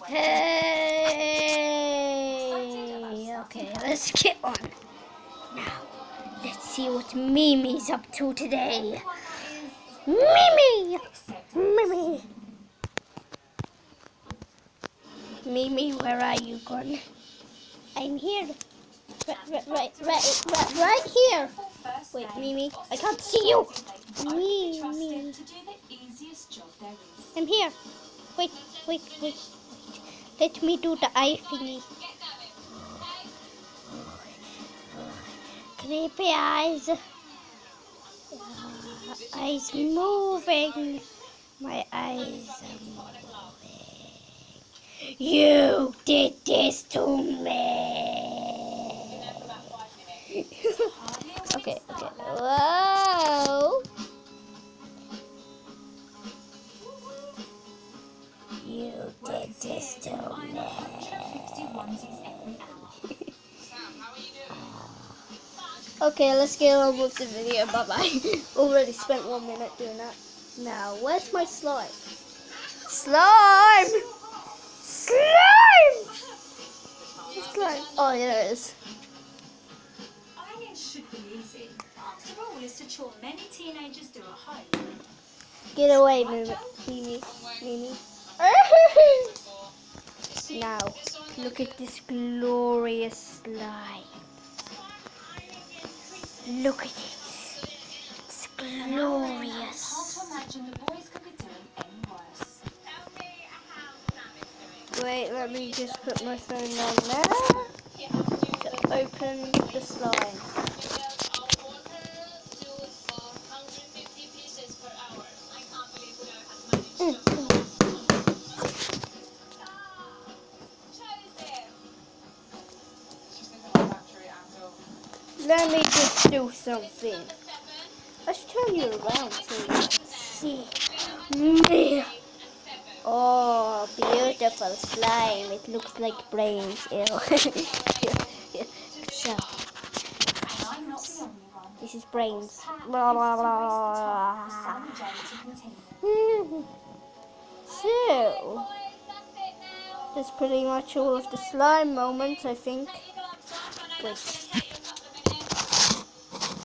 Hey! Okay, let's get on. Now, let's see what Mimi's up to today. Mimi! Mimi! Mimi, where are you gone? I'm here. Right here. Wait, Mimi, I can't see you. Mimi. I'm here. Wait. Let me do the eye thingy. Creepy eyes. Eyes moving. My eyes are moving. You did this to me. Okay. Whoa. You did this to me. Okay, let's get on with the video. Bye-bye. Already spent 1 minute doing that. Now, where's my slime? Slime! Oh, there it is. Ironing should be easy. After all, it's a chore many teenagers do at home. Get away, Mimi. Now, look at this glorious slime. Look at it. It's glorious. Hard to imagine the boys could be doing any worse. Wait, let me just put my phone on there to open the slime. Let me just do something. Let's turn you around so you can see me. Oh, beautiful slime. It looks like brains. Ew. So, I'm not the only one. this is brains. So, that's pretty much all of the slime moments, I think. Wait.